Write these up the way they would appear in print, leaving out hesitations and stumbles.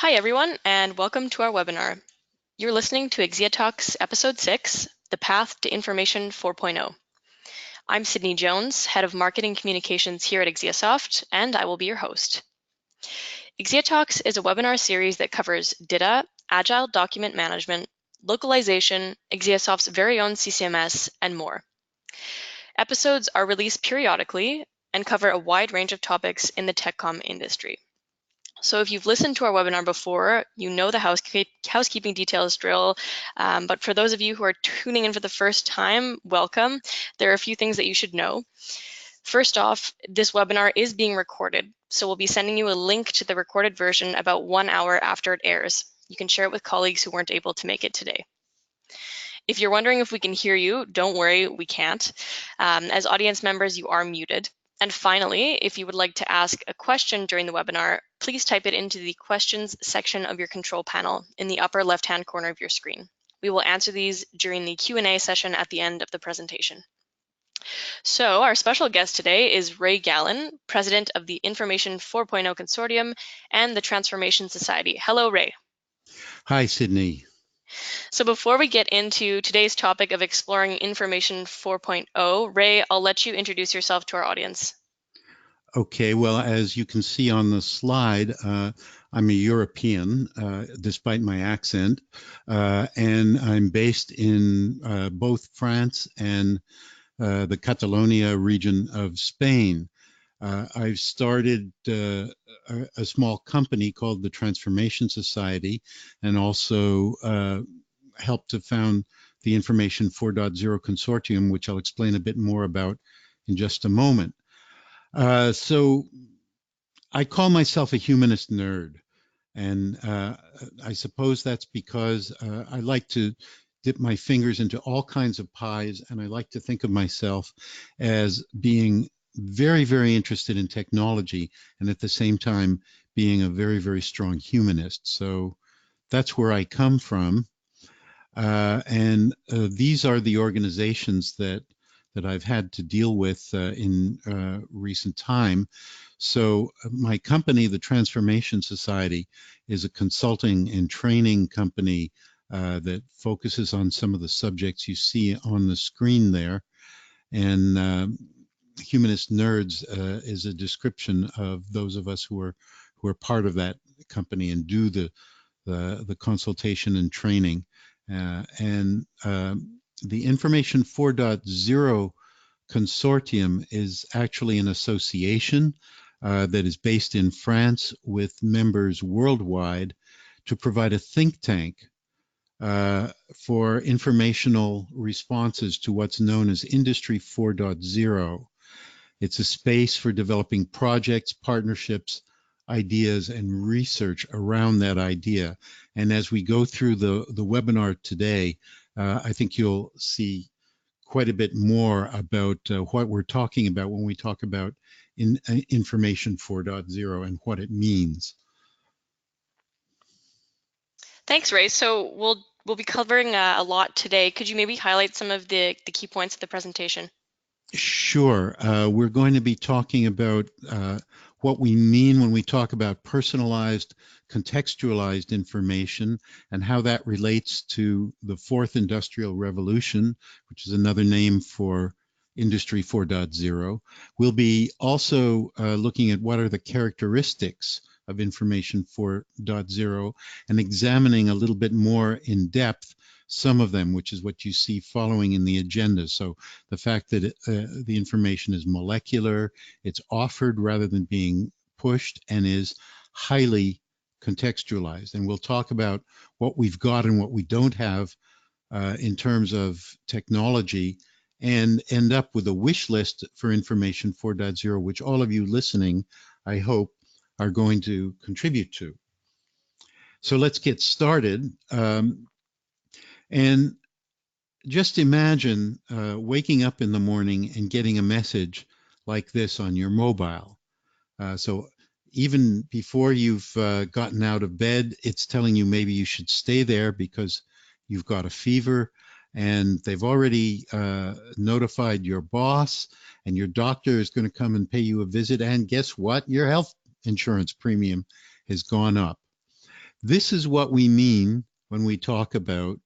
Hi, everyone, and welcome to our webinar. You're listening to Exia Talks Episode 6, The Path to Information 4.0. I'm Sydney Jones, Head of Marketing Communications here at Exiasoft, and I will be your host. Exia Talks is a webinar series that covers data, agile document management, localization, Exiasoft's very own CCMS, and more. Episodes are released periodically and cover a wide range of topics in the telecom industry. So if you've listened to our webinar before, you know the housekeeping details drill, but for those of you who are tuning in for the first time, welcome. There are a few things that you should know. First off, this webinar is being recorded, so we'll be sending you a link to the recorded version about 1 hour after it airs. You can share it with colleagues who weren't able to make it today. If you're wondering if we can hear you, don't worry, we can't. As audience members, you are muted. And finally, if you would like to ask a question during the webinar, please type it into the questions section of your control panel in the upper left-hand corner of your screen. We will answer these during the Q&A session at the end of the presentation. So our special guest today is Ray Galan, President of the Information 4.0 Consortium and the Transformation Society. Hello, Ray. Hi, Sydney. So before we get into today's topic of exploring Information 4.0, Ray, I'll let you introduce yourself to our audience. Okay, well, as you can see on the slide, I'm a European, despite my accent, and I'm based in both France and the Catalonia region of Spain. I've started a small company called the Transformation Society and also helped to found the Information 4.0 Consortium, which I'll explain a bit more about in just a moment. So I call myself a humanist nerd, and I suppose that's because I like to dip my fingers into all kinds of pies, and I like to think of myself as being very, very interested in technology, and at the same time being a very, very strong humanist. So that's where I come from. And these are the organizations that I've had to deal with in recent time. So my company, the Transformation Society, is a consulting and training company that focuses on some of the subjects you see on the screen there. And Humanist Nerds is a description of those of us who are part of that company and do the consultation and training. The Information 4.0 Consortium is actually an association that is based in France with members worldwide to provide a think tank for informational responses to what's known as Industry 4.0. It's a space for developing projects, partnerships, ideas, and research around that idea. And as we go through the webinar today, I think you'll see quite a bit more about what we're talking about when we talk about Information 4.0 and what it means. Thanks, Ray. So we'll be covering a lot today. Could you maybe highlight some of the key points of the presentation? Sure. We're going to be talking about what we mean when we talk about personalized, contextualized information and how that relates to the fourth industrial revolution, which is another name for Industry 4.0. We'll be also looking at what are the characteristics of Information 4.0 and examining a little bit more in depth some of them, which is what you see following in the agenda. So the fact that the information is molecular, it's offered rather than being pushed, and is highly contextualized. And we'll talk about what we've got and what we don't have in terms of technology, and end up with a wish list for Information 4.0, which all of you listening, I hope, are going to contribute to. So let's get started. And just imagine waking up in the morning and getting a message like this on your mobile. So even before you've gotten out of bed, it's telling you maybe you should stay there because you've got a fever, and they've already notified your boss, and your doctor is going to come and pay you a visit, and guess what? Your health insurance premium has gone up. This is what we mean when we talk about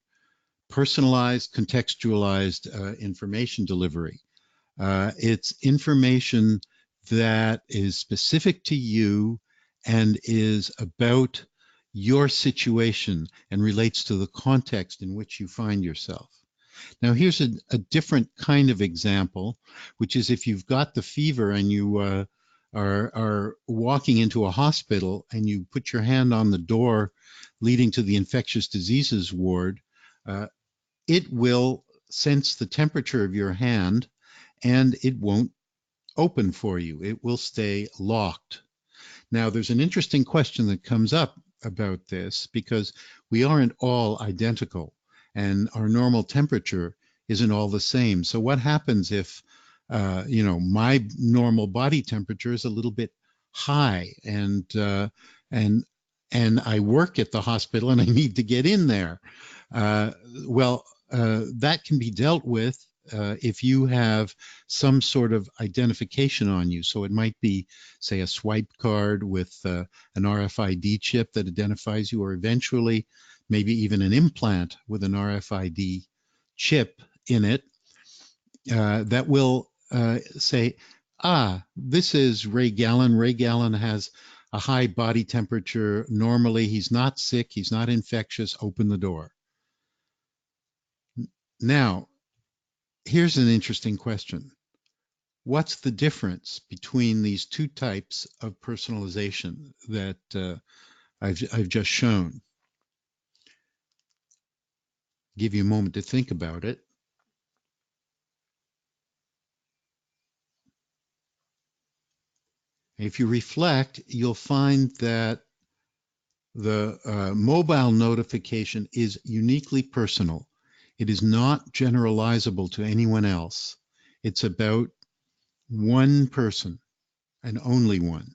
personalized, contextualized information delivery. It's information that is specific to you and is about your situation and relates to the context in which you find yourself. Now, here's a different kind of example, which is if you've got the fever and you are walking into a hospital and you put your hand on the door leading to the infectious diseases ward, uh, it will sense the temperature of your hand and it won't open for you. It will stay locked. Now, there's an interesting question that comes up about this because we aren't all identical and our normal temperature isn't all the same. So what happens if, my normal body temperature is a little bit high and and I work at the hospital and I need to get in there? Uh, that can be dealt with if you have some sort of identification on you. So it might be, say, a swipe card with an RFID chip that identifies you, or eventually maybe even an implant with an RFID chip in it that will say, this is Ray Galan. Ray Galan has a high body temperature. Normally, he's not sick. He's not infectious. Open the door. Now, here's an interesting question. What's the difference between these two types of personalization that I've just shown? Give you a moment to think about it. If you reflect, you'll find that the mobile notification is uniquely personal. It is not generalizable to anyone else. It's about one person and only one.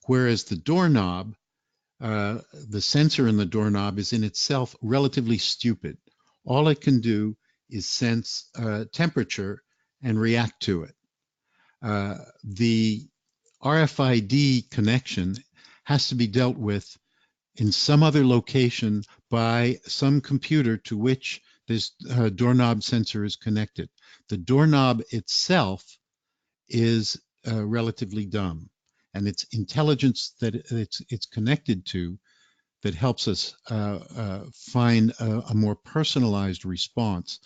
Whereas the doorknob, the sensor in the doorknob is in itself relatively stupid. All it can do is sense temperature and react to it. The RFID connection has to be dealt with in some other location by some computer to which this doorknob sensor is connected. The doorknob itself is relatively dumb, and it's intelligence that it's connected to that helps us find a more personalized response.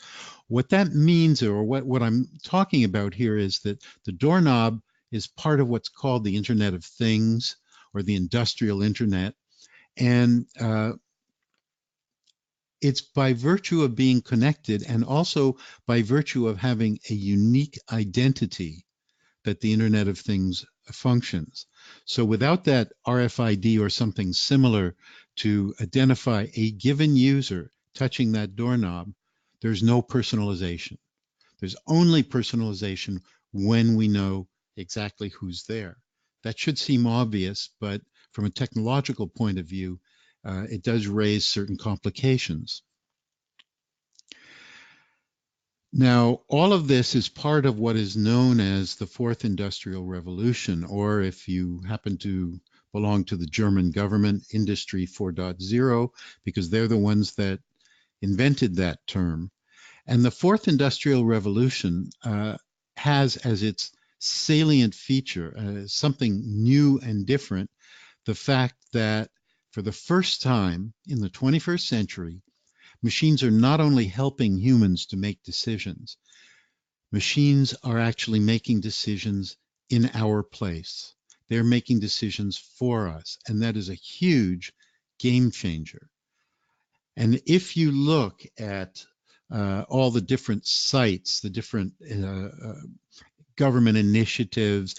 What that means, or what I'm talking about here, is that the doorknob is part of what's called the Internet of Things, or the industrial internet. And it's by virtue of being connected and also by virtue of having a unique identity that the Internet of Things functions. So without that RFID or something similar to identify a given user touching that doorknob, there's no personalization. There's only personalization when we know exactly who's there. That should seem obvious, but from a technological point of view, it does raise certain complications. Now, all of this is part of what is known as the Fourth Industrial Revolution, or if you happen to belong to the German government, Industry 4.0, because they're the ones that invented that term. And the Fourth Industrial Revolution has as its salient feature, something new and different, the fact that for the first time in the 21st century, machines are not only helping humans to make decisions, machines are actually making decisions in our place. They're making decisions for us, and that is a huge game changer. And if you look at all the different sites, the different government initiatives,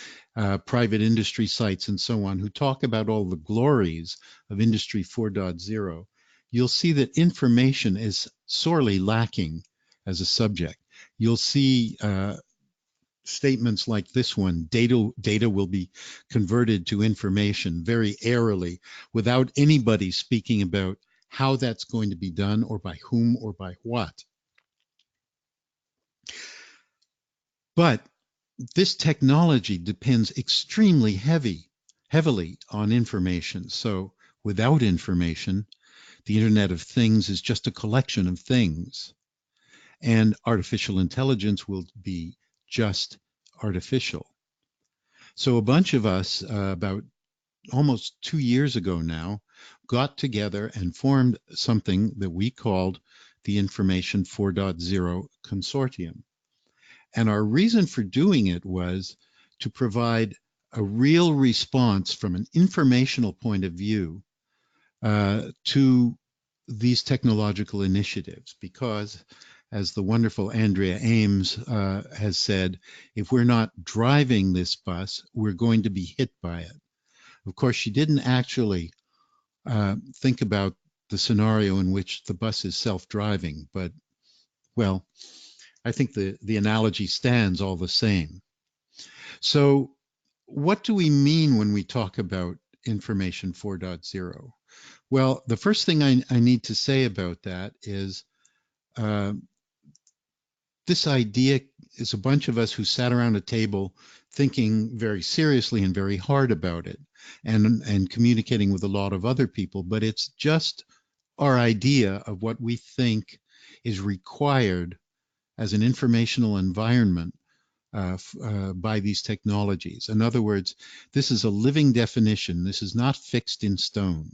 private industry sites, and so on, who talk about all the glories of Industry 4.0, you'll see that information is sorely lacking as a subject. You'll see statements like this one: data will be converted to information, very airily, without anybody speaking about how that's going to be done, or by whom, or by what. But this technology depends extremely heavily on information. So without information, the Internet of Things is just a collection of things. And artificial intelligence will be just artificial. So a bunch of us, about almost 2 years ago now, got together and formed something that we called the Information 4.0 Consortium. And our reason for doing it was to provide a real response from an informational point of view to these technological initiatives, because as the wonderful Andrea Ames has said, if we're not driving this bus, we're going to be hit by it. Of course, she didn't actually think about the scenario in which the bus is self-driving, but, well, I think the analogy stands all the same. So what do we mean when we talk about Information 4.0? Well, the first thing I need to say about that is this idea is a bunch of us who sat around a table thinking very seriously and very hard about it, and communicating with a lot of other people, but it's just our idea of what we think is required as an informational environment by these technologies. In other words, this is a living definition. This is not fixed in stone.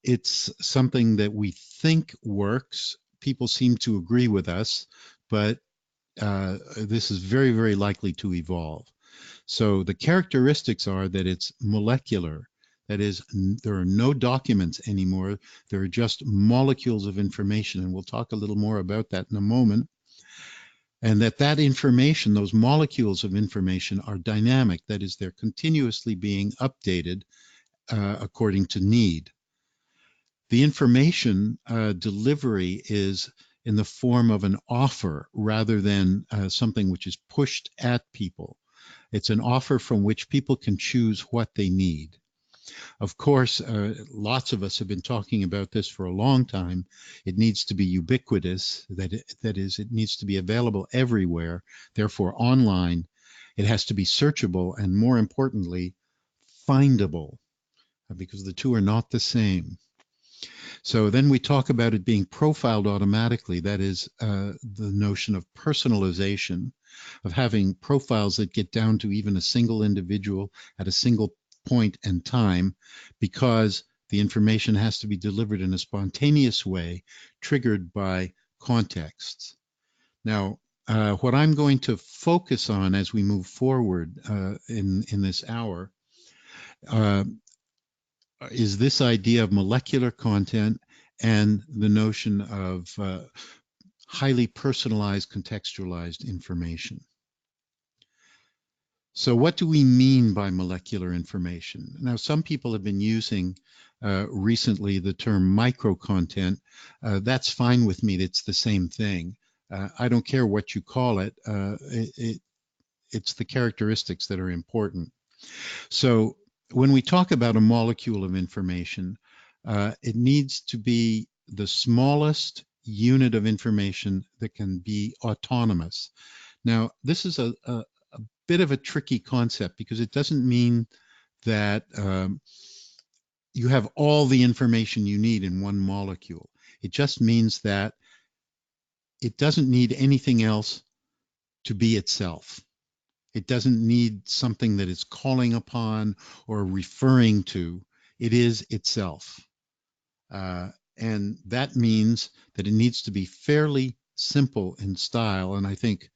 It's something that we think works. People seem to agree with us, but this is very, very likely to evolve. So the characteristics are that it's molecular. That is, there are no documents anymore. There are just molecules of information, and we'll talk a little more about that in a moment. And that information, those molecules of information, are dynamic. That is, they're continuously being updated according to need. The information delivery is in the form of an offer rather than something which is pushed at people. It's an offer from which people can choose what they need. Of course, lots of us have been talking about this for a long time. It needs to be ubiquitous. That is, it needs to be available everywhere, therefore online. It has to be searchable and, more importantly, findable, because the two are not the same. So then we talk about it being profiled automatically. That is the notion of personalization, of having profiles that get down to even a single individual at a single point and time, because the information has to be delivered in a spontaneous way, triggered by contexts. Now, what I'm going to focus on as we move forward in this hour is this idea of molecular content and the notion of highly personalized, contextualized information. So what do we mean by molecular information? Now, some people have been using recently the term micro-content. That's fine with me. It's the same thing. I don't care what you call it. It's the characteristics that are important. So when we talk about a molecule of information, it needs to be the smallest unit of information that can be autonomous. Now, this is a bit of a tricky concept, because it doesn't mean that you have all the information you need in one molecule. It just means that it doesn't need anything else to be itself. It doesn't need something that it's calling upon or referring to. It is itself. And that means that it needs to be fairly simple in style. And I think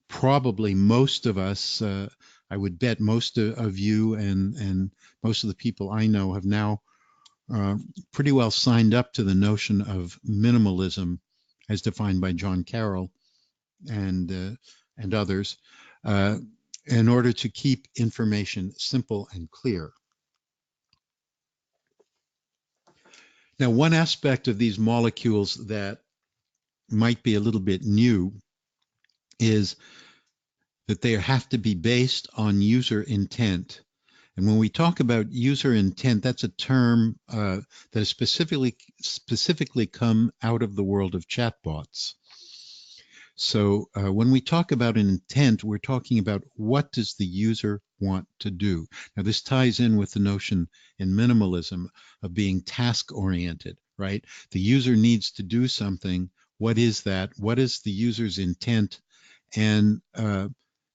probably most of us, I would bet most of you and most of the people I know have now pretty well signed up to the notion of minimalism as defined by John Carroll and others, in order to keep information simple and clear. Now, one aspect of these molecules that might be a little bit new is that they have to be based on user intent. And when we talk about user intent, that's a term that has specifically come out of the world of chatbots. So when we talk about an intent, we're talking about what does the user want to do. Now, this ties in with the notion in minimalism of being task-oriented, right? The user needs to do something. What is that? What is the user's intent? And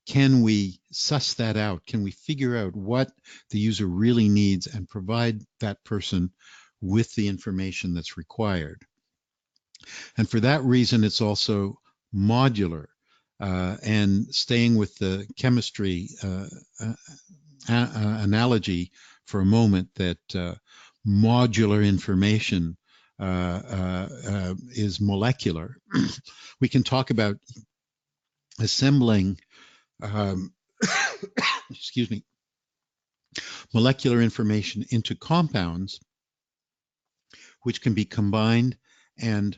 can we suss that out? Can we figure out what the user really needs and provide that person with the information that's required? And for that reason, it's also modular. And staying with the chemistry analogy for a moment, that modular information is molecular. We can talk about assembling excuse me, molecular information into compounds, which can be combined and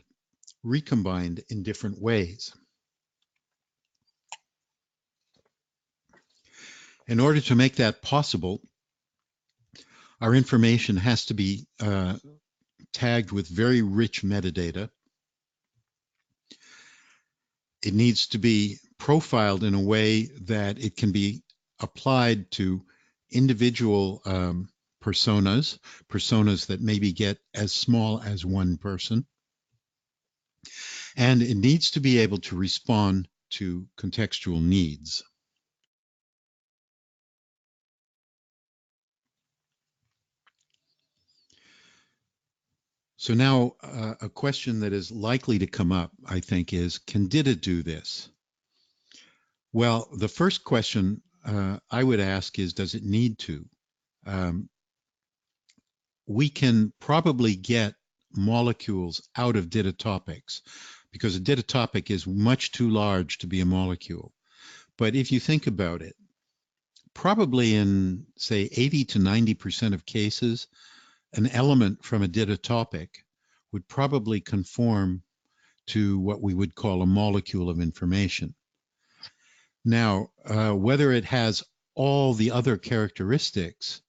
recombined in different ways. In order to make that possible, our information has to be tagged with very rich metadata. It needs to be profiled in a way that it can be applied to individual personas that maybe get as small as one person. And it needs to be able to respond to contextual needs. So now a question that is likely to come up, I think, is, can DITA do this? Well, the first question I would ask is, does it need to? We can probably get molecules out of DITA topics because a DITA topic is much too large to be a molecule. But if you think about it, probably in, say, 80 to 90% of cases, an element from a DITA topic would probably conform to what we would call a molecule of information. Now, whether it has all the other characteristics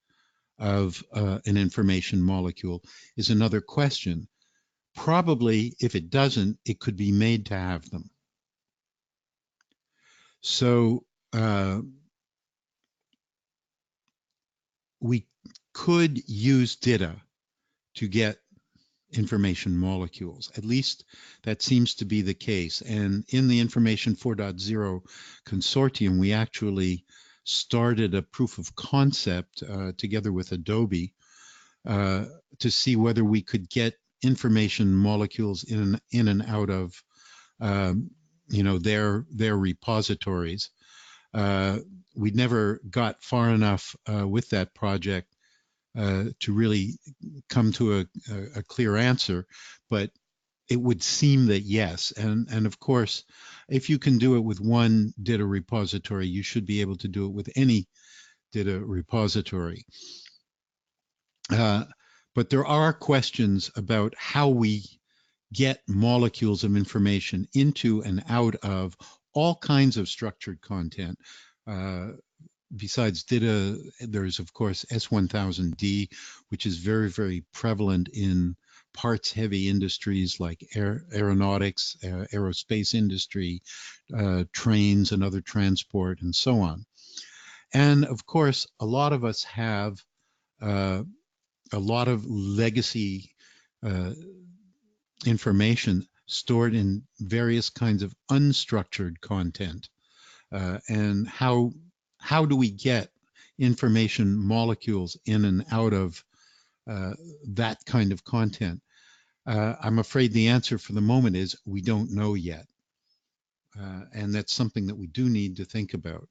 of an information molecule is another question. Probably, if it doesn't, it could be made to have them. So we could use DITA to get information molecules. At least that seems to be the case. And in the Information 4.0 Consortium, we actually started a proof of concept together with Adobe to see whether we could get information molecules in and out of their repositories. We never got far enough with that project to really come to a clear answer, but it would seem that yes. And of course, if you can do it with one DITA repository, you should be able to do it with any DITA repository. But there are questions about how we get molecules of information into and out of all kinds of structured content. Besides DITA, there's of course S1000D, which is very, very prevalent in parts-heavy industries like aeronautics, aerospace industry, trains and other transport, and so on. And of course, a lot of us have a lot of legacy information stored in various kinds of unstructured content. And how do we get information molecules in and out of that kind of content? I'm afraid the answer for the moment is we don't know yet. And that's something that we do need to think about.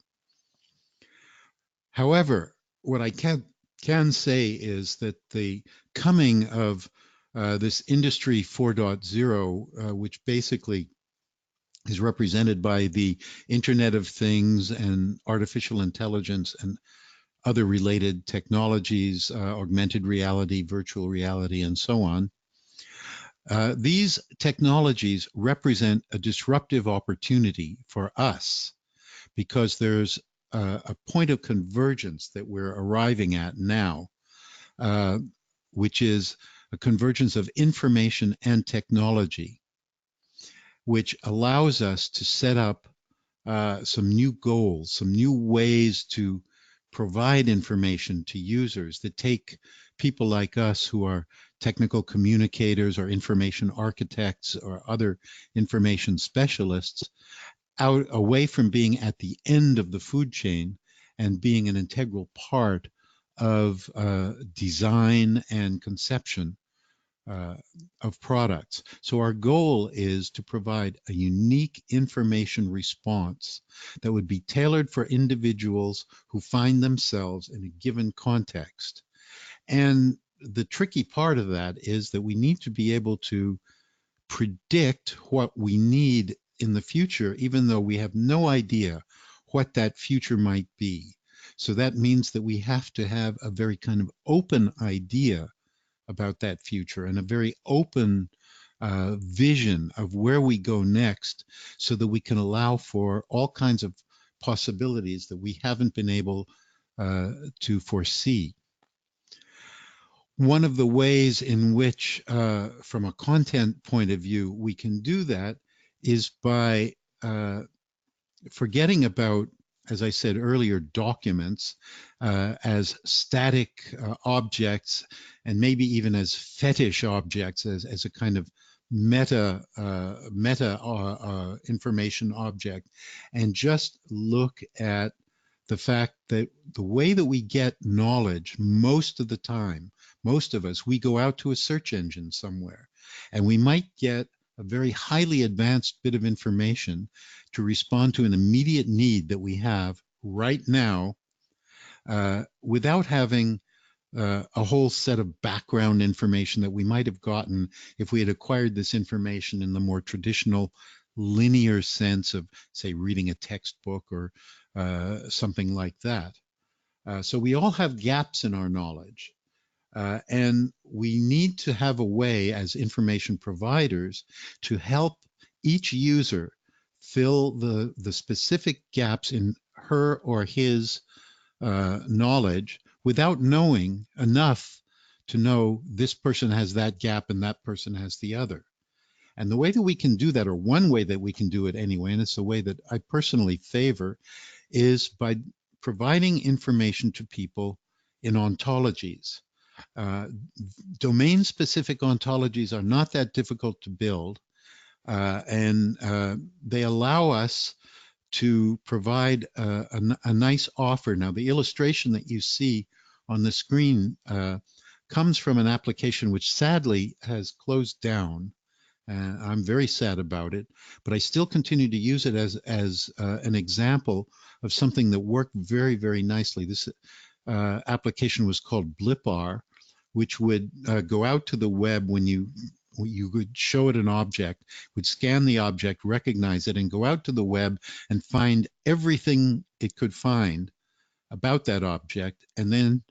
However, what I can say is that the coming of this Industry 4.0, which basically is represented by the Internet of Things and artificial intelligence and other related technologies, augmented reality, virtual reality, and so on. These technologies represent a disruptive opportunity for us because there's a point of convergence that we're arriving at now, which is a convergence of information and technology, which allows us to set up some new goals, some new ways to provide information to users, that take people like us who are technical communicators or information architects or other information specialists out away from being at the end of the food chain and being an integral part of design and conception uh, of products. So our goal is to provide a unique information response that would be tailored for individuals who find themselves in a given context. And the tricky part of that is that we need to be able to predict what we need in the future, even though we have no idea what that future might be. So that means that we have to have a very kind of open idea about that future and a very open vision of where we go next, so that we can allow for all kinds of possibilities that we haven't been able to foresee. One of the ways in which, from a content point of view, we can do that is by forgetting about, as I said earlier, documents as static objects, and maybe even as fetish objects, as a kind of meta information object, and just look at the fact that the way that we get knowledge most of the time, most of us, we go out to a search engine somewhere, and we might get a very highly advanced bit of information to respond to an immediate need that we have right now, without having a whole set of background information that we might have gotten if we had acquired this information in the more traditional linear sense of, say, reading a textbook or something like that. So we all have gaps in our knowledge. And we need to have a way as information providers to help each user fill the specific gaps in her or his knowledge without knowing enough to know this person has that gap and that person has the other. And the way that we can do that, or one way that we can do it anyway, and it's the way that I personally favor, is by providing information to people in ontologies. Uh, Domain-specific ontologies are not that difficult to build, and they allow us to provide a nice offer. Now, the illustration that you see on the screen comes from an application which sadly has closed down. I'm very sad about it, but I still continue to use it as an example of something that worked very, very nicely. This application was called Blipar, which would go out to the web when you would show it an object, would scan the object, recognize it, and go out to the web and find everything it could find about that object, and then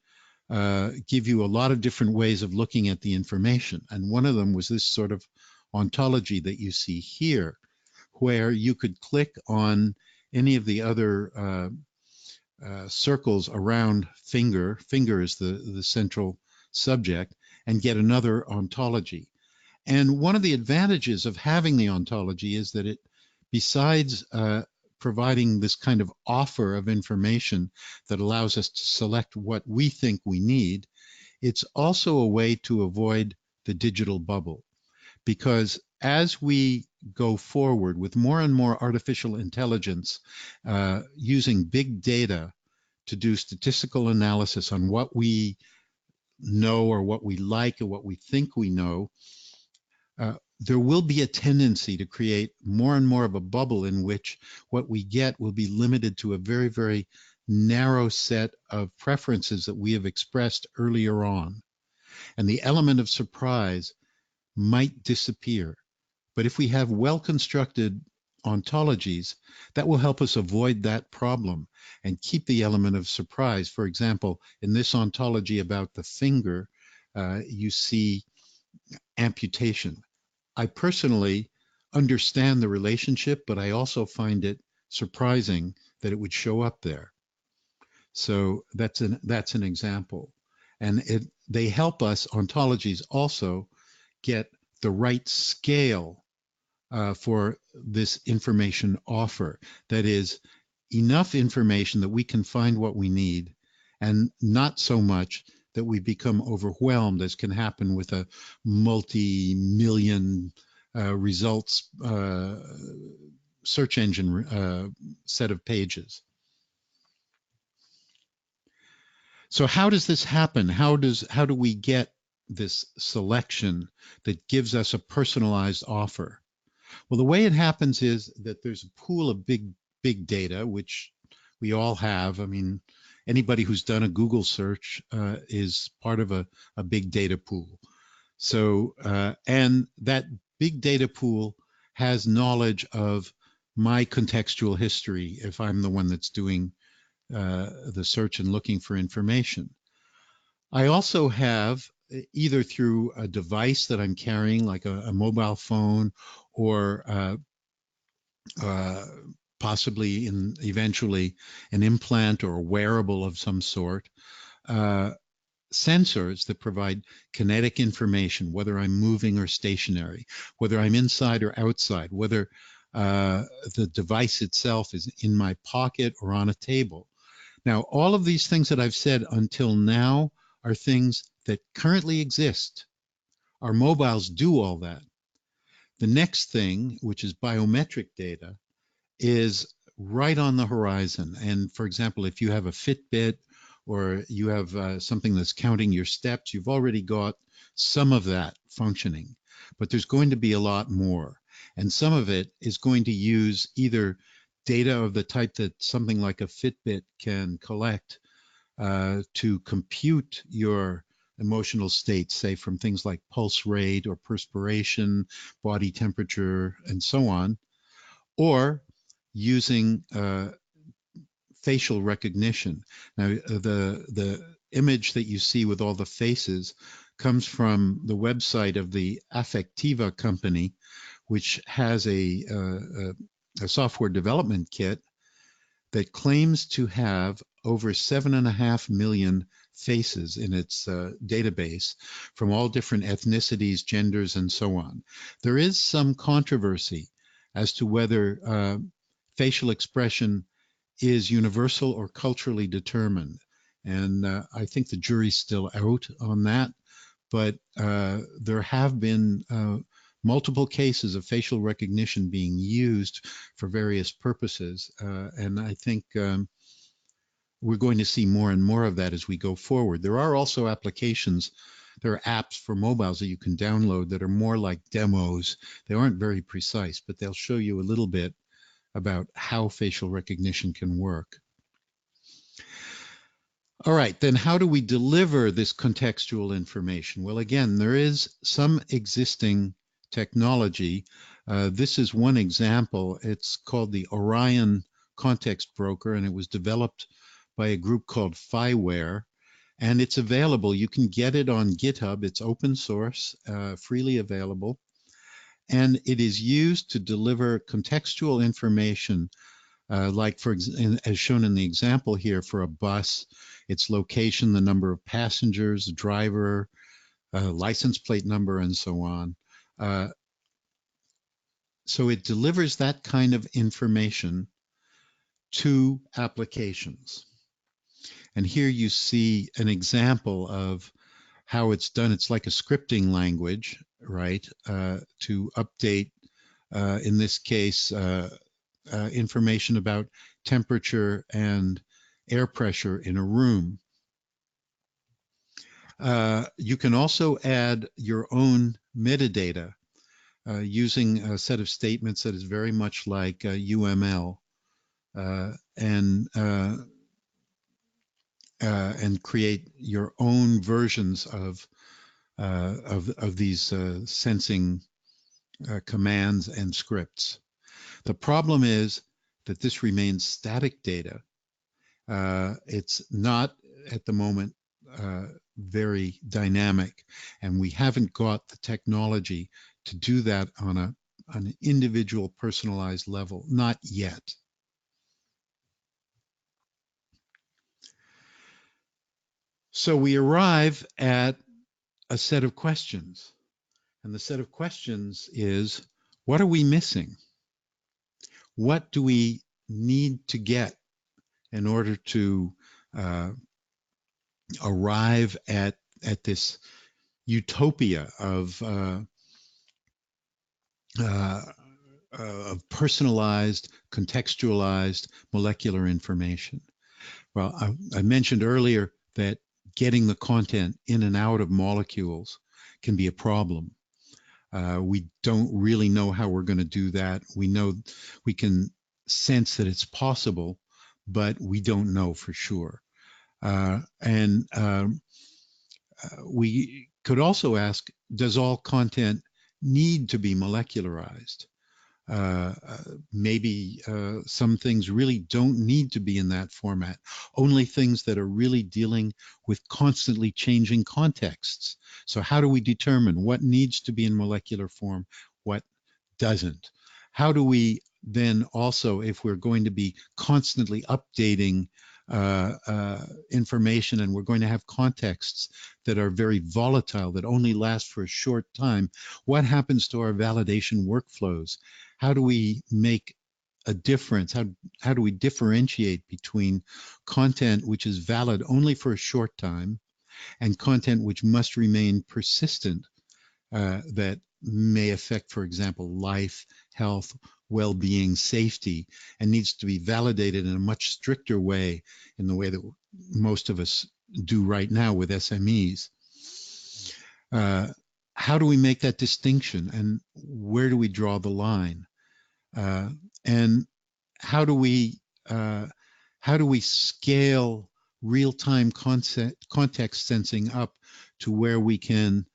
give you a lot of different ways of looking at the information. And one of them was this sort of ontology that you see here, where you could click on any of the other circles around finger. Finger is the central subject, and get another ontology. And one of the advantages of having the ontology is that it, besides providing this kind of offer of information that allows us to select what we think we need, it's also a way to avoid the digital bubble. Because as we go forward with more and more artificial intelligence, using big data to do statistical analysis on what we know or what we like or what we think we know, there will be a tendency to create more and more of a bubble in which what we get will be limited to a very, very narrow set of preferences that we have expressed earlier on. And the element of surprise might disappear. But if we have well-constructed ontologies, that will help us avoid that problem and keep the element of surprise. For example, in this ontology about the finger, you see amputation. I personally understand the relationship, but I also find it surprising that it would show up there. So that's an example. And they help us, ontologies, also get the right scale for this information offer. That is, enough information that we can find what we need, and not so much that we become overwhelmed, as can happen with a multi-million results search engine set of pages. So how does this happen? How do we get this selection that gives us a personalized offer? Well, the way it happens is that there's a pool of big data, which we all have. I mean, anybody who's done a Google search is part of a big data pool. So, and that big data pool has knowledge of my contextual history if I'm the one that's doing the search and looking for information. I also have, either through a device that I'm carrying, like a mobile phone, or possibly eventually an implant or a wearable of some sort, sensors that provide kinetic information, whether I'm moving or stationary, whether I'm inside or outside, whether the device itself is in my pocket or on a table. Now, all of these things that I've said until now are things that currently exist. Our mobiles do all that. The next thing, which is biometric data, is right on the horizon. And for example, if you have a Fitbit or you have something that's counting your steps, you've already got some of that functioning. But there's going to be a lot more. And some of it is going to use either data of the type that something like a Fitbit can collect to compute your emotional state, say from things like pulse rate or perspiration, body temperature, and so on, or using facial recognition. Now, the image that you see with all the faces comes from the website of the Affectiva company, which has a software development kit that claims to have over 7.5 million faces in its database from all different ethnicities, genders, and so on. There is some controversy as to whether facial expression is universal or culturally determined. And I think the jury's still out on that, but there have been multiple cases of facial recognition being used for various purposes. And I think we're going to see more and more of that as we go forward. There are also applications, there are apps for mobiles that you can download that are more like demos. They aren't very precise, but they'll show you a little bit about how facial recognition can work. All right, then how do we deliver this contextual information? Well, again, there is some existing technology. This is one example. It's called the Orion Context Broker, and it was developed by a group called Phyware, and it's available. You can get it on GitHub. It's open source, freely available, and it is used to deliver contextual information, like as shown in the example here for a bus, its location, the number of passengers, driver, license plate number, and so on. So it delivers that kind of information to applications. And here you see an example of how it's done. It's like a scripting language, right? To update, in this case, information about temperature and air pressure in a room. You can also add your own metadata using a set of statements that is very much like UML, and create your own versions of these sensing commands and scripts. The problem is that this remains static data. It's not at the moment very dynamic, and we haven't got the technology to do that on an individual personalized level, not yet. So we arrive at a set of questions, and the set of questions is, what are we missing? What do we need to get in order to arrive at this utopia of personalized, contextualized molecular information. Well, I mentioned earlier that getting the content in and out of molecules can be a problem. We don't really know how we're going to do that. We know we can sense that it's possible, but we don't know for sure. We could also ask, does all content need to be molecularized? Maybe some things really don't need to be in that format. Only things that are really dealing with constantly changing contexts. So how do we determine what needs to be in molecular form, what doesn't? How do we then also, if we're going to be constantly updating information and we're going to have contexts that are very volatile, that only last for a short time, what happens to our validation workflows? How do we make a difference? How do we differentiate between content which is valid only for a short time and content which must remain persistent, that may affect, for example, life, health, well-being, safety, and needs to be validated in a much stricter way, in the way that most of us do right now with SMEs? How do we make that distinction, and where do we draw the line? And how do we scale real-time context sensing up to where we can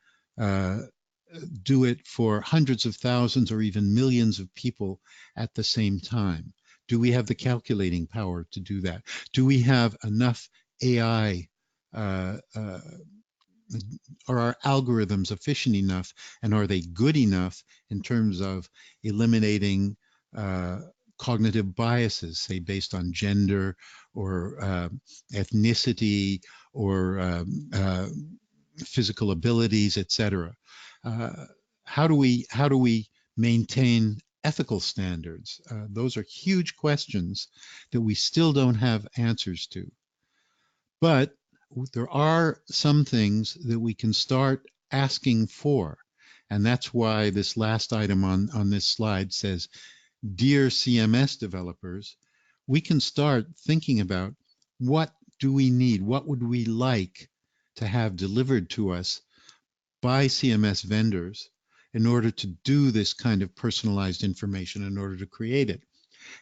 do it for hundreds of thousands or even millions of people at the same time? Do we have the calculating power to do that? Do we have enough AI? Are our algorithms efficient enough, and are they good enough in terms of eliminating cognitive biases, say based on gender or ethnicity or physical abilities, etc.? How do we maintain ethical standards? Those are huge questions that we still don't have answers to. But there are some things that we can start asking for. And that's why this last item on this slide says, dear CMS developers, we can start thinking about, what do we need? What would we like to have delivered to us by CMS vendors in order to do this kind of personalized information, in order to create it?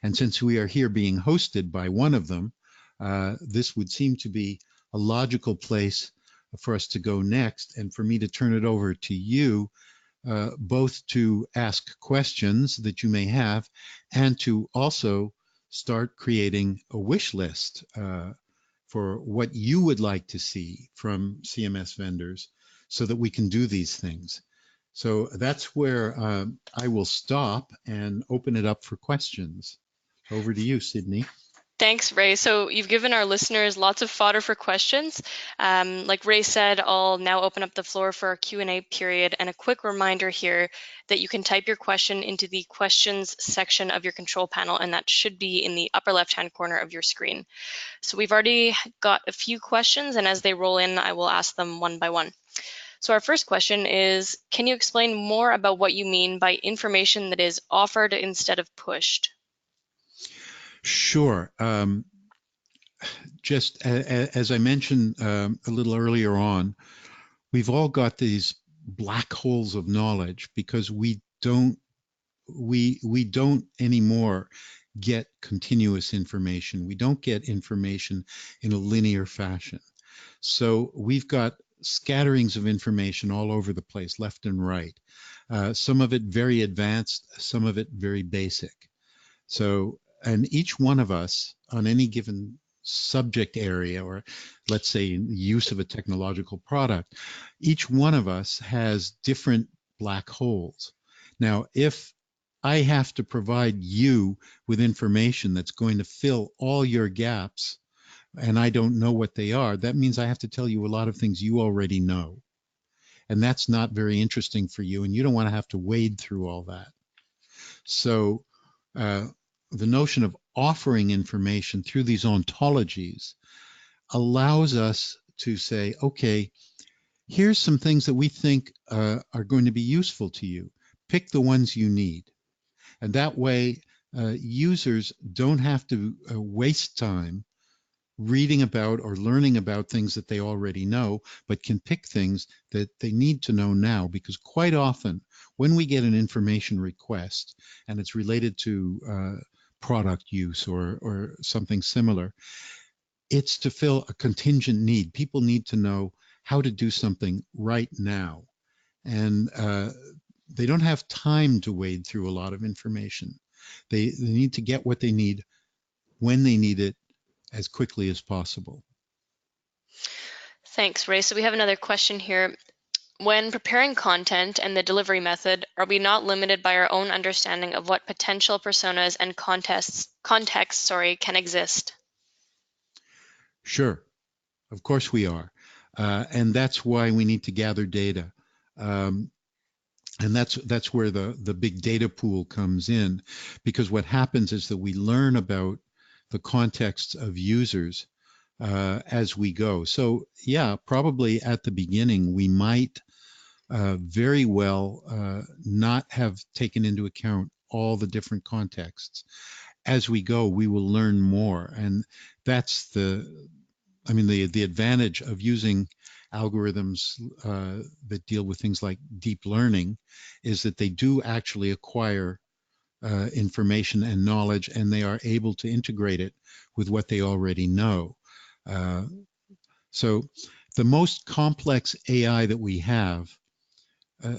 And since we are here being hosted by one of them, this would seem to be a logical place for us to go next, and for me to turn it over to you, both to ask questions that you may have and to also start creating a wish list for what you would like to see from CMS vendors, so that we can do these things. So that's where I will stop and open it up for questions. Over to you, Sydney. Thanks, Ray. So you've given our listeners lots of fodder for questions. Like Ray said, I'll now open up the floor for our Q&A period, and a quick reminder here that you can type your question into the questions section of your control panel, and that should be in the upper left-hand corner of your screen. So we've already got a few questions, and as they roll in, I will ask them one by one. So our first question is, can you explain more about what you mean by information that is offered instead of pushed? Sure. Just as I mentioned a little earlier on, we've all got these black holes of knowledge because we don't anymore get continuous information. We don't get information in a linear fashion. So we've got scatterings of information all over the place, left and right. Some of it very advanced, some of it very basic. So, and each one of us on any given subject area, or let's say use of a technological product, each one of us has different black holes. Now, if I have to provide you with information that's going to fill all your gaps, and I don't know what they are, that means I have to tell you a lot of things you already know. And that's not very interesting for you, and you don't want to have to wade through all that. So the notion of offering information through these ontologies allows us to say, okay, here's some things that we think are going to be useful to you. Pick the ones you need. And that way, users don't have to waste time reading about or learning about things that they already know, but can pick things that they need to know now. Because quite often, when we get an information request and it's related to product use or something similar, it's to fill a contingent need. People need to know how to do something right now. And they don't have time to wade through a lot of information. They need to get what they need when they need it as quickly as possible. Thanks, Ray. So we have another question here. When preparing content and the delivery method, are we not limited by our own understanding of what potential personas and contexts can exist? Sure, of course we are. And that's why we need to gather data. Um, and that's where the big data pool comes in, because what happens is that we learn about the contexts of users as we go. So yeah, probably at the beginning, we might very well not have taken into account all the different contexts. As we go, we will learn more. And that's the advantage of using algorithms that deal with things like deep learning is that they do actually acquire information and knowledge, and they are able to integrate it with what they already know. Uh, so the most complex AI that we have uh,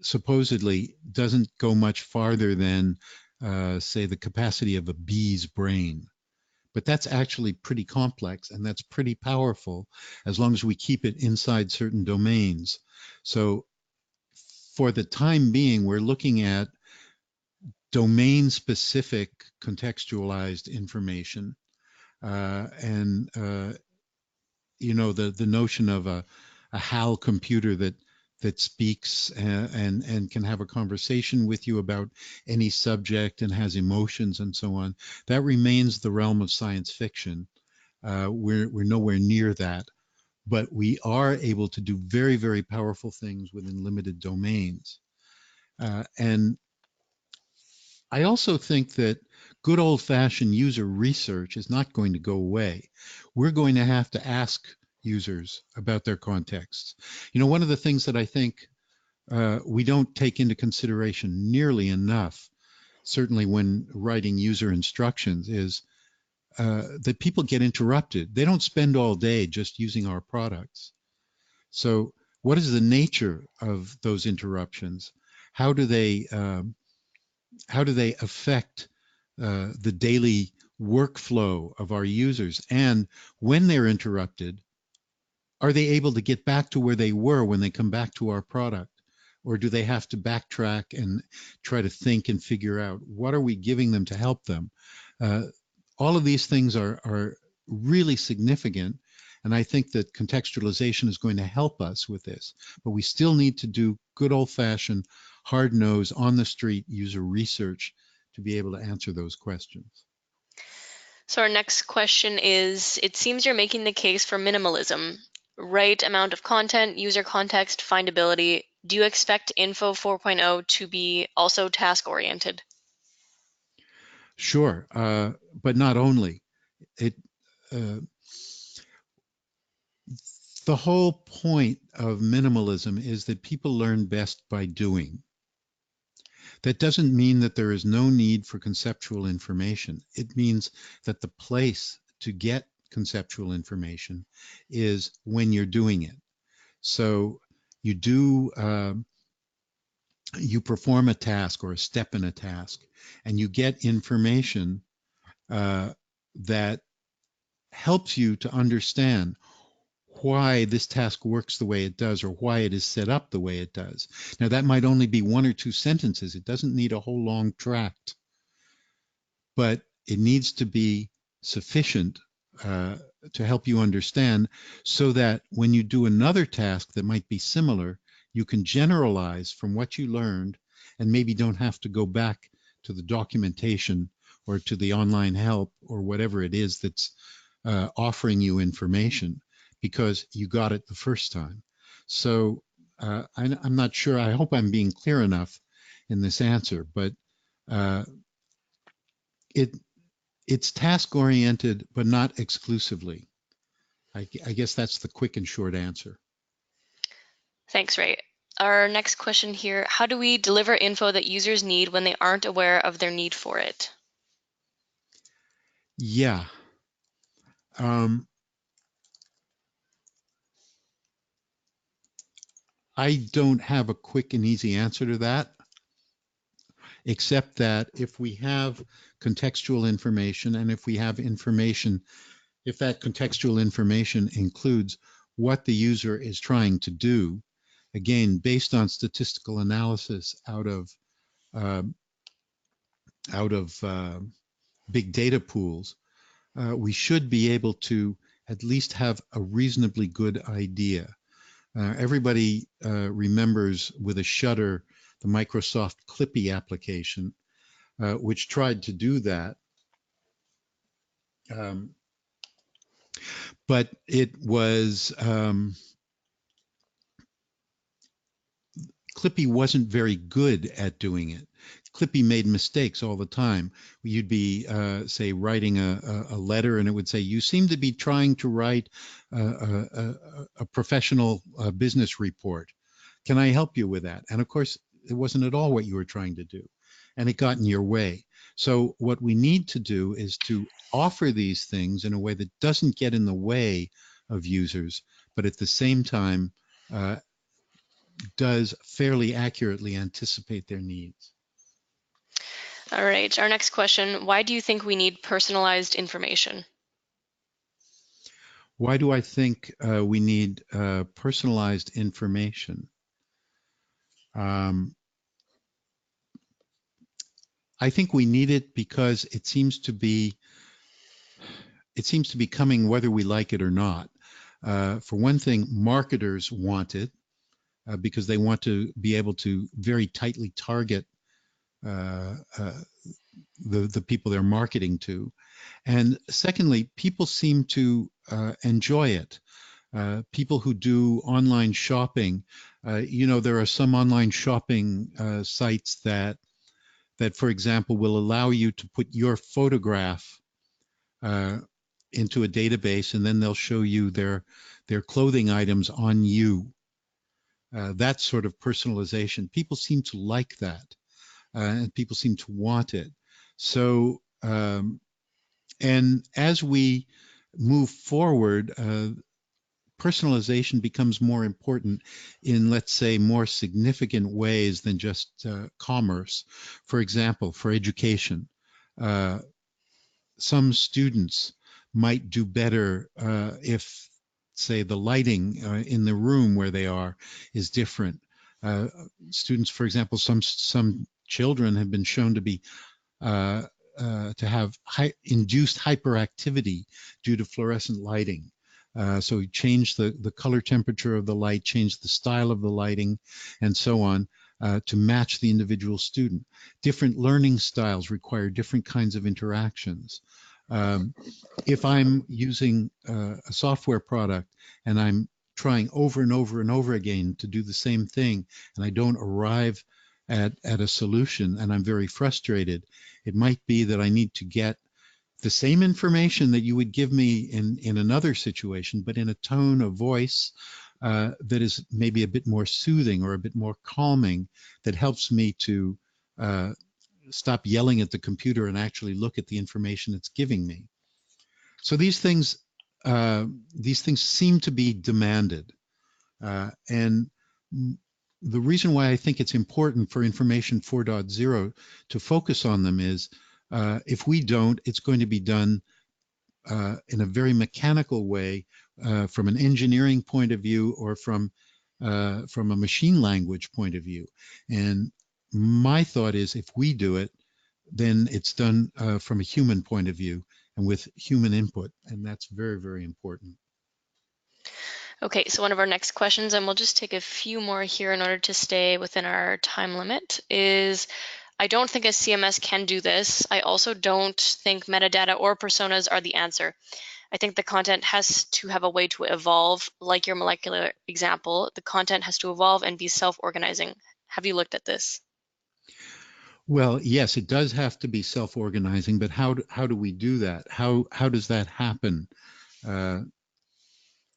supposedly doesn't go much farther than, say, the capacity of a bee's brain. But that's actually pretty complex, and that's pretty powerful as long as we keep it inside certain domains. So for the time being, we're looking at domain-specific contextualized information. And the notion of a HAL computer that speaks and can have a conversation with you about any subject and has emotions and so on, that remains the realm of science fiction. We're nowhere near that, but we are able to do very, very powerful things within limited domains. And I also think that good old-fashioned user research is not going to go away. We're going to have to ask users about their contexts. One of the things that I think we don't take into consideration nearly enough, certainly when writing user instructions, is that people get interrupted. They don't spend all day just using our products. So what is the nature of those interruptions? How do they affect the daily workflow of our users? And when they're interrupted, are they able to get back to where they were when they come back to our product? Or do they have to backtrack and try to think and figure out what are we giving them to help them? Uh, all of these things are really significant. And I think that contextualization is going to help us with this. But we still need to do good old-fashioned, hard-nosed, on-the-street user research to be able to answer those questions. So our next question is, it seems you're making the case for minimalism. Right amount of content, user context, findability. Do you expect Info 4.0 to be also task-oriented? Sure, but not only. It uh, the whole point of minimalism is that people learn best by doing. That doesn't mean that there is no need for conceptual information. It means that the place to get conceptual information is when you're doing it. So you do, you perform a task or a step in a task, and you get information that helps you to understand why this task works the way it does or why it is set up the way it does. Now, that might only be one or two sentences. It doesn't need a whole long tract, but it needs to be sufficient to help you understand so that when you do another task that might be similar, you can generalize from what you learned and maybe don't have to go back to the documentation or to the online help or whatever it is that's offering you information, because you got it the first time. So I'm not sure. I hope I'm being clear enough in this answer, but uh, it it's task oriented, but not exclusively. I guess that's the quick and short answer. Thanks, Ray. Our next question here, how do we deliver info that users need when they aren't aware of their need for it? Yeah. Um, I don't have a quick and easy answer to that, except that if we have contextual information and if we have information, if that contextual information includes what the user is trying to do, again, based on statistical analysis uh, out of big data pools, we should be able to at least have a reasonably good idea. Everybody remembers with a shudder the Microsoft Clippy application, which tried to do that. Um, but it was Clippy wasn't very good at doing it. Clippy made mistakes all the time. You'd be, say, writing a letter, and it would say, "You seem to be trying to write a professional business report. Can I help you with that?" And of course, it wasn't at all what you were trying to do, and it got in your way. So what we need to do is to offer these things in a way that doesn't get in the way of users, but at the same time uh, does fairly accurately anticipate their needs. All right, our next question, why do you think we need personalized information? Why do I think we need personalized information? Um, I think we need it because it seems to be coming whether we like it or not. For one thing, marketers want it because they want to be able to very tightly target uh, uh, the people they're marketing to. And secondly, people seem to enjoy it. People who do online shopping, there are some online shopping sites that, for example, will allow you to put your photograph uh, into a database, and then they'll show you their clothing items on you. That sort of personalization, people seem to like that, and people seem to want it. So, and as we move forward, personalization becomes more important in, let's say, more significant ways than just commerce. For example, for education, uh, some students might do better if, say, the lighting in the room where they are is different. Uh, Students, for example, some children have been shown to be uh, to have induced hyperactivity due to fluorescent lighting. So we change the color temperature of the light, change the style of the lighting, and so on to match the individual student. Different learning styles require different kinds of interactions. Um, if I'm using a software product and I'm trying over and over and over again to do the same thing, and I don't arrive at a solution and I'm very frustrated, it might be that I need to get the same information that you would give me in another situation, but in a tone of voice that is maybe a bit more soothing or a bit more calming, that helps me to stop yelling at the computer and actually look at the information it's giving me. So these things seem to be demanded. And the reason why I think it's important for Information 4.0 to focus on them is if we don't, it's going to be done in a very mechanical way from an engineering point of view or from a machine language point of view. And my thought is if we do it, then it's done from a human point of view and with human input. And that's very, very important. Okay, so one of our next questions, and we'll just take a few more here in order to stay within our time limit, is I don't think a CMS can do this. I also don't think metadata or personas are the answer. I think the content has to have a way to evolve, like your molecular example. The content has to evolve and be self-organizing. Have you looked at this? Well, yes, it does have to be self-organizing, but how do we do that? How does that happen? Uh,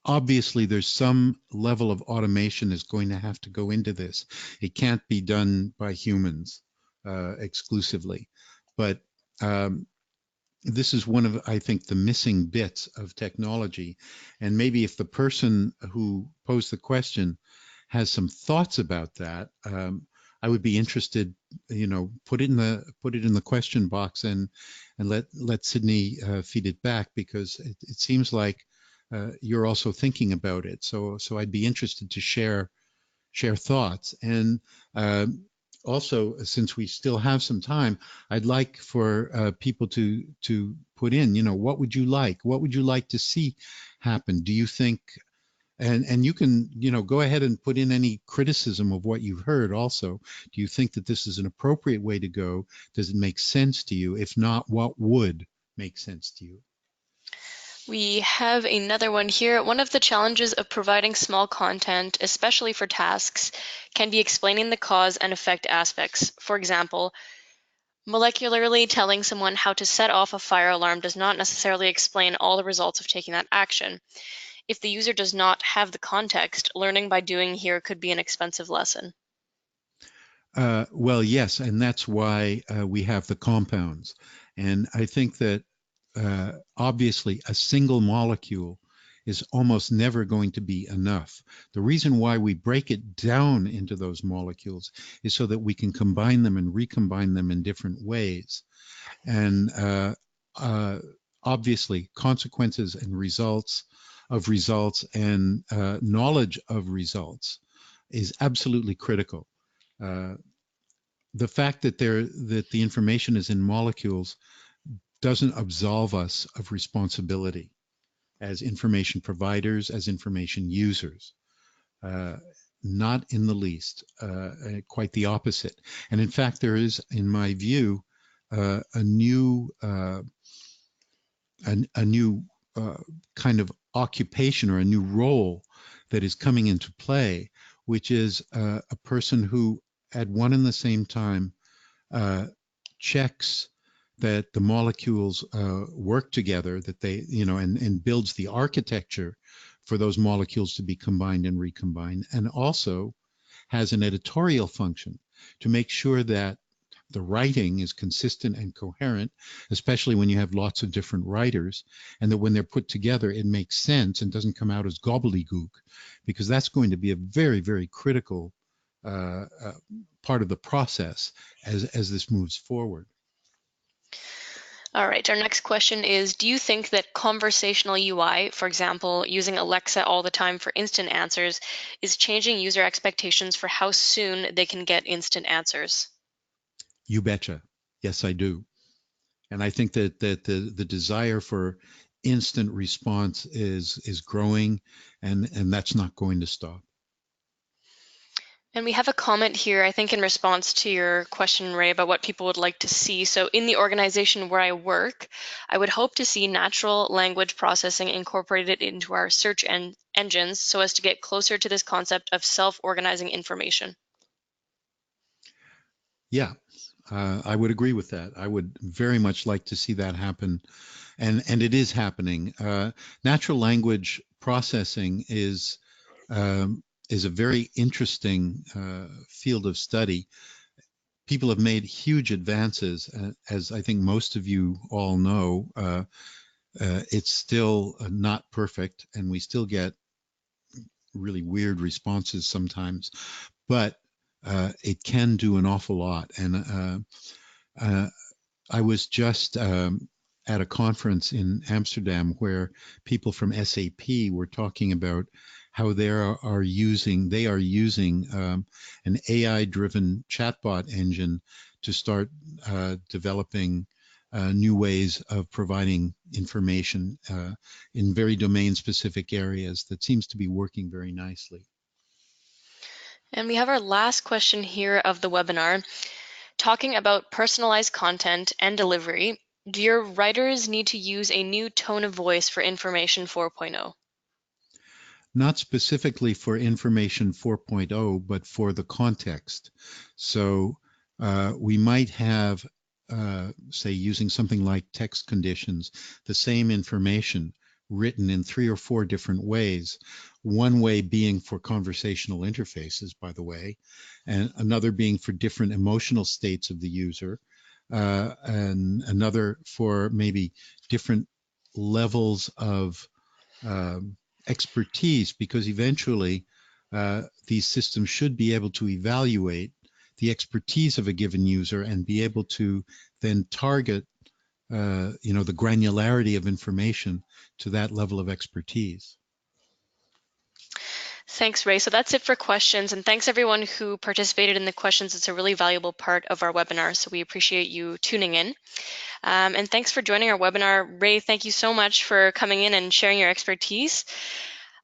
Obviously, there's some level of automation is going to have to go into this. It can't be done by humans exclusively, but um, this is one of, I think, the missing bits of technology. And maybe if the person who posed the question has some thoughts about that, I would be interested. Put it in the question box and let Sydney feed it back, because it seems like you're also thinking about it. So I'd be interested to share thoughts. And also, since we still have some time, I'd like for people to put in, what would you like? What would you like to see happen? Do you think, and you can, go ahead and put in any criticism of what you've heard also. Do you think that this is an appropriate way to go? Does it make sense to you? If not, what would make sense to you? We have another one here. One of the challenges of providing small content, especially for tasks, can be explaining the cause and effect aspects. For example, molecularly telling someone how to set off a fire alarm does not necessarily explain all the results of taking that action. If the user does not have the context, learning by doing here could be an expensive lesson. Well, yes, and that's why we have the compounds. And I think that obviously a single molecule is almost never going to be enough. The reason why we break it down into those molecules is so that we can combine them and recombine them in different ways. And uh, obviously, consequences and results and knowledge of results is absolutely critical. Uh, the fact that the information is in molecules doesn't absolve us of responsibility as information providers, as information users. Uh, Not in the least, quite the opposite. And in fact, there is, in my view, a new a new kind of occupation or a new role that is coming into play, which is a person who, at one and the same time, uh, checks that the molecules work together, that they, and builds the architecture for those molecules to be combined and recombined, and also has an editorial function to make sure that the writing is consistent and coherent, especially when you have lots of different writers, and that when they're put together, it makes sense and doesn't come out as gobbledygook, because that's going to be a very, very critical part of the process as this moves forward. All right, our next question is, do you think that conversational UI, for example, using Alexa all the time for instant answers, is changing user expectations for how soon they can get instant answers? You betcha. Yes, I do. And I think that the desire for instant response is growing, and that's not going to stop. And we have a comment here, I think in response to your question, Ray, about what people would like to see. So in the organization where I work, I would hope to see natural language processing incorporated into our search engines so as to get closer to this concept of self-organizing information. Yeah, I would agree with that. I would very much like to see that happen, and it is happening. Natural language processing is a very interesting field of study. People have made huge advances, as I think most of you all know. It's still not perfect, and we still get really weird responses sometimes, but it can do an awful lot. And uh, I was just at a conference in Amsterdam where people from SAP were talking about how they are using an AI-driven chatbot engine to start developing new ways of providing information in very domain-specific areas that seems to be working very nicely. And we have our last question here of the webinar, talking about personalized content and delivery. Do your writers need to use a new tone of voice for Information 4.0? Not specifically for Information 4.0, but for the context. So we might have, say, using something like text conditions, the same information written in 3 or 4 different ways. One way being for conversational interfaces, by the way, and another being for different emotional states of the user, and another for maybe different levels of expertise, because eventually these systems should be able to evaluate the expertise of a given user and be able to then target the granularity of information to that level of expertise. Thanks, Ray. So that's it for questions. And thanks everyone who participated in the questions. It's a really valuable part of our webinar. So we appreciate you tuning in. And thanks for joining our webinar. Ray, thank you so much for coming in and sharing your expertise.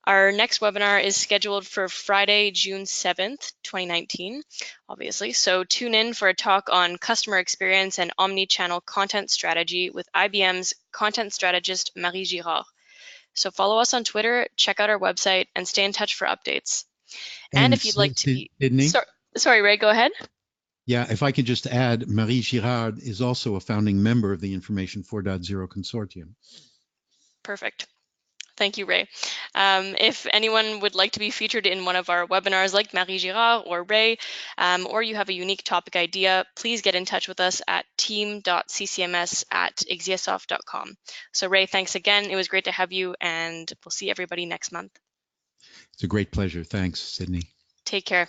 Our next webinar is scheduled for Friday, June 7th, 2019, obviously. So tune in for a talk on customer experience and omni-channel content strategy with IBM's content strategist, Marie Girard. So follow us on Twitter, check out our website, and stay in touch for updates. And And if you'd like to be... Sydney? Sorry, Ray, go ahead. Yeah, if I could just add, Marie Girard is also a founding member of the Information 4.0 Consortium. Perfect. Thank you, Ray. If anyone would like to be featured in one of our webinars like Marie Girard or Ray, or you have a unique topic idea, please get in touch with us at team.ccms@exiesoft.com. So Ray, thanks again. It was great to have you, and we'll see everybody next month. It's a great pleasure. Thanks, Sydney. Take care.